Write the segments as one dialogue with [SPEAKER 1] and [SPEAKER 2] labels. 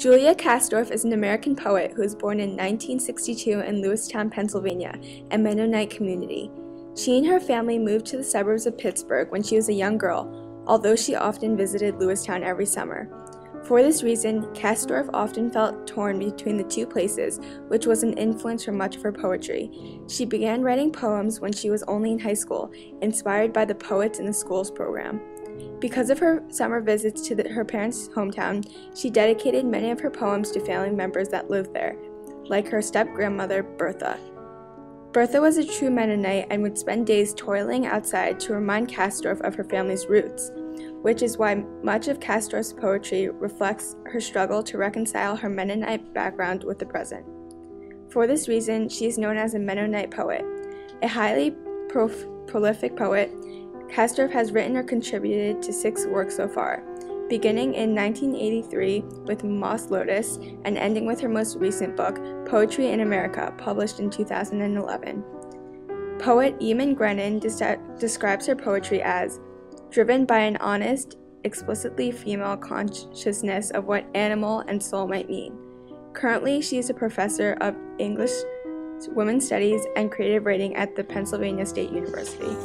[SPEAKER 1] Julia Kastorf is an American poet who was born in 1962 in Lewistown, Pennsylvania, a Mennonite community. She and her family moved to the suburbs of Pittsburgh when she was a young girl, although she often visited Lewistown every summer. For this reason, Kastorf often felt torn between the two places, which was an influence for much of her poetry. She began writing poems when she was only in high school, inspired by the Poets in the Schools program. Because of her summer visits to her parents' hometown, she dedicated many of her poems to family members that lived there, like her step-grandmother, Bertha. Bertha was a true Mennonite and would spend days toiling outside to remind Kastorf of her family's roots, which is why much of Kastorf's poetry reflects her struggle to reconcile her Mennonite background with the present. For this reason, she is known as a Mennonite poet. A highly prolific poet, Kastorf has written or contributed to 6 works so far, beginning in 1983 with Moss Lotus and ending with her most recent book, Poetry in America, published in 2011. Poet Eamon Grennan describes her poetry as driven by an honest, explicitly female consciousness of what animal and soul might mean. Currently, she is a professor of English, Women's Studies, and Creative Writing at the Pennsylvania State University.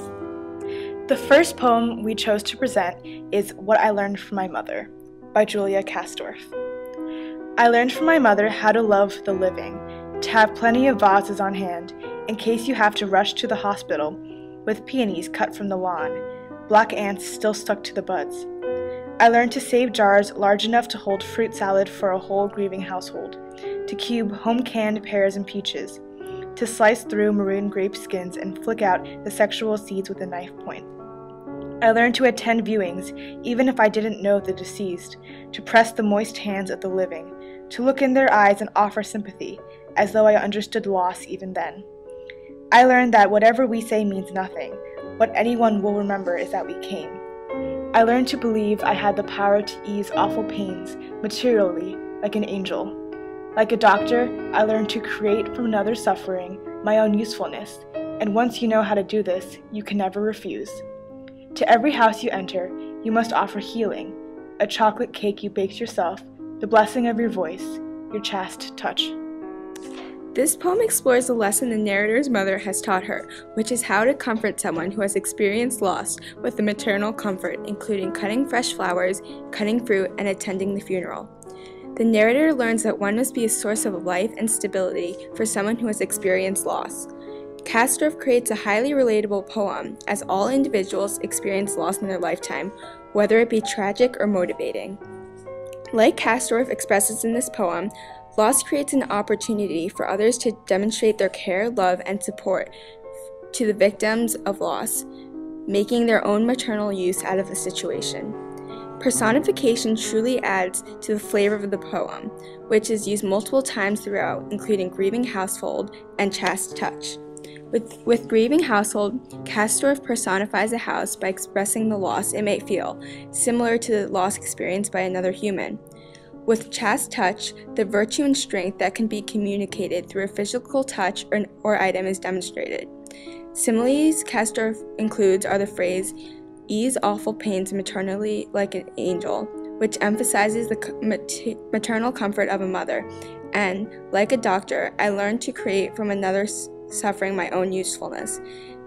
[SPEAKER 2] The first poem we chose to present is What I Learned from My Mother by Julia Kastorf. I learned from my mother how to love the living, to have plenty of vases on hand in case you have to rush to the hospital with peonies cut from the lawn, black ants still stuck to the buds. I learned to save jars large enough to hold fruit salad for a whole grieving household, to cube home-canned pears and peaches, to slice through maroon grape skins and flick out the sexual seeds with a knife point. I learned to attend viewings, even if I didn't know the deceased, to press the moist hands of the living, to look in their eyes and offer sympathy, as though I understood loss even then. I learned that whatever we say means nothing. What anyone will remember is that we came. I learned to believe I had the power to ease awful pains, materially, like an angel. Like a doctor, I learned to create from another's suffering my own usefulness, and once you know how to do this, you can never refuse. To every house you enter, you must offer healing, a chocolate cake you baked yourself, the blessing of your voice, your chaste touch.
[SPEAKER 1] This poem explores the lesson the narrator's mother has taught her, which is how to comfort someone who has experienced loss with the maternal comfort, including cutting fresh flowers, cutting fruit, and attending the funeral. The narrator learns that one must be a source of life and stability for someone who has experienced loss. Kastorf creates a highly relatable poem, as all individuals experience loss in their lifetime, whether it be tragic or motivating. Like Kastorf expresses in this poem, loss creates an opportunity for others to demonstrate their care, love, and support to the victims of loss, making their own maternal use out of the situation. Personification truly adds to the flavor of the poem, which is used multiple times throughout, including grieving household and chaste touch. With grieving household, Kastorf personifies a house by expressing the loss it may feel, similar to the loss experienced by another human. With chaste touch, the virtue and strength that can be communicated through a physical touch or item is demonstrated. Similes Kastorf includes are the phrase, ease awful pains maternally like an angel, which emphasizes the maternal comfort of a mother, and, like a doctor, I learned to create from another's suffering my own usefulness,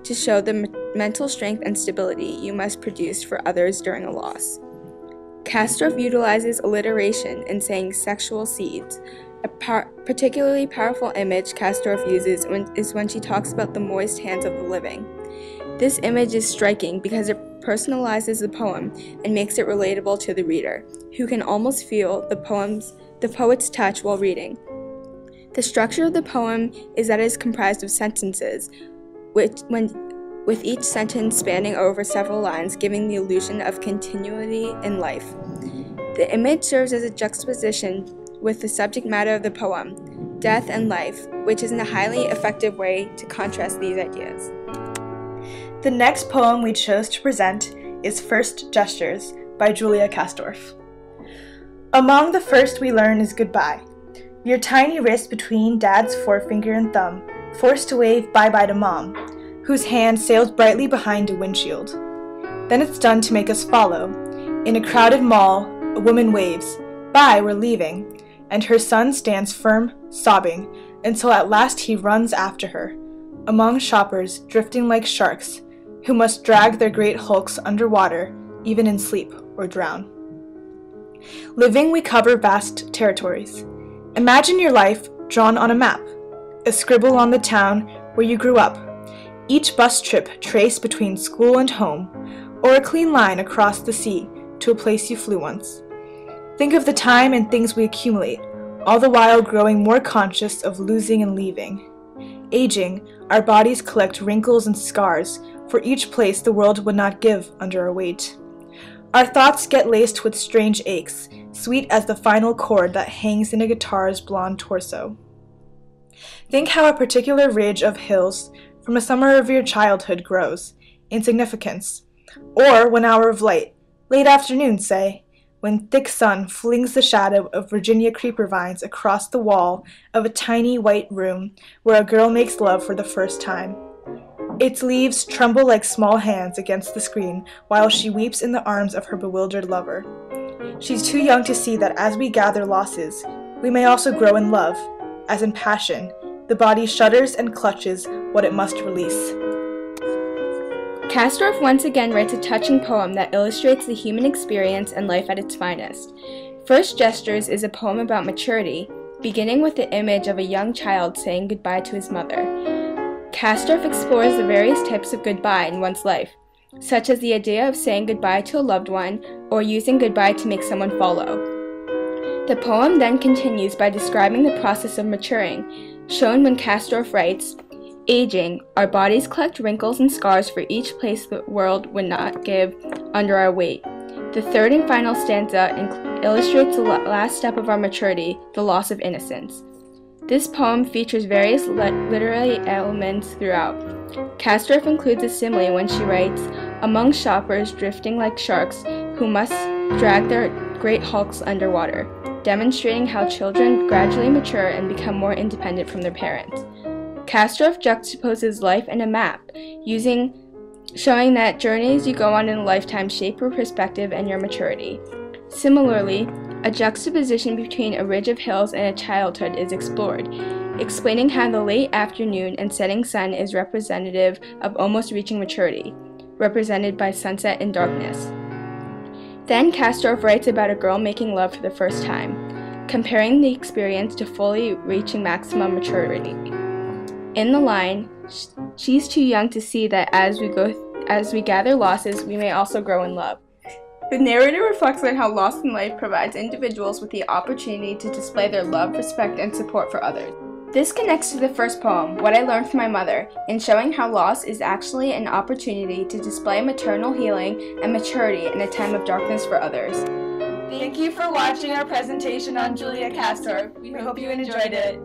[SPEAKER 1] to show the mental strength and stability you must produce for others during a loss. Kastorf utilizes alliteration in saying sexual seeds. A particularly powerful image Kastorf uses is when she talks about the moist hands of the living. This image is striking because it personalizes the poem and makes it relatable to the reader, who can almost feel the poet's touch while reading. The structure of the poem is that it is comprised of sentences, with each sentence spanning over several lines, giving the illusion of continuity in life. The image serves as a juxtaposition with the subject matter of the poem, death and life, which is in a highly effective way to contrast these ideas.
[SPEAKER 2] The next poem we chose to present is First Gestures by Julia Kastorf. Among the first we learn is goodbye. Your tiny wrist between dad's forefinger and thumb, forced to wave bye-bye to mom, whose hand sails brightly behind a windshield. Then it's done to make us follow. In a crowded mall, a woman waves, "Bye, we're leaving." and her son stands firm, sobbing, until at last he runs after her, among shoppers drifting like sharks, who must drag their great hulks underwater, even in sleep, or drown. Living, we cover vast territories. Imagine your life drawn on a map, a scribble on the town where you grew up, each bus trip traced between school and home, or a clean line across the sea to a place you flew once. Think of the time and things we accumulate, all the while growing more conscious of losing and leaving. Aging, our bodies collect wrinkles and scars for each place the world would not give under our weight. Our thoughts get laced with strange aches, sweet as the final chord that hangs in a guitar's blonde torso. Think how a particular ridge of hills from a summer of your childhood grows in significance, or 1 hour of light, late afternoon, say, when thick sun flings the shadow of Virginia creeper vines across the wall of a tiny white room where a girl makes love for the first time. Its leaves tremble like small hands against the screen while she weeps in the arms of her bewildered lover. She's too young to see that as we gather losses, we may also grow in love, as in passion, the body shudders and clutches what it must release.
[SPEAKER 1] Kastorf once again writes a touching poem that illustrates the human experience and life at its finest. First Gestures is a poem about maturity, beginning with the image of a young child saying goodbye to his mother. Kastorf explores the various types of goodbye in one's life, such as the idea of saying goodbye to a loved one or using goodbye to make someone follow. The poem then continues by describing the process of maturing, shown when Kastorf writes, "Aging, our bodies collect wrinkles and scars for each place the world would not give under our weight." The third and final stanza illustrates the last step of our maturity, the loss of innocence. This poem features various literary elements throughout. Kastorf includes a simile when she writes, "Among shoppers drifting like sharks who must drag their great hulks underwater," demonstrating how children gradually mature and become more independent from their parents. Kastorf juxtaposes life and a map, showing that journeys you go on in a lifetime shape your perspective and your maturity. Similarly, a juxtaposition between a ridge of hills and a childhood is explored, explaining how the late afternoon and setting sun is representative of almost reaching maturity, represented by sunset and darkness. Then Kastorf writes about a girl making love for the first time, comparing the experience to fully reaching maximum maturity. In the line, she's too young to see that as we gather losses, we may also grow in love. The narrator reflects on how loss in life provides individuals with the opportunity to display their love, respect, and support for others. This connects to the first poem, What I Learned from My Mother, in showing how loss is actually an opportunity to display maternal healing and maturity in a time of darkness for others.
[SPEAKER 2] Thank you for watching our presentation on Julia Kastorf. We hope you enjoyed it.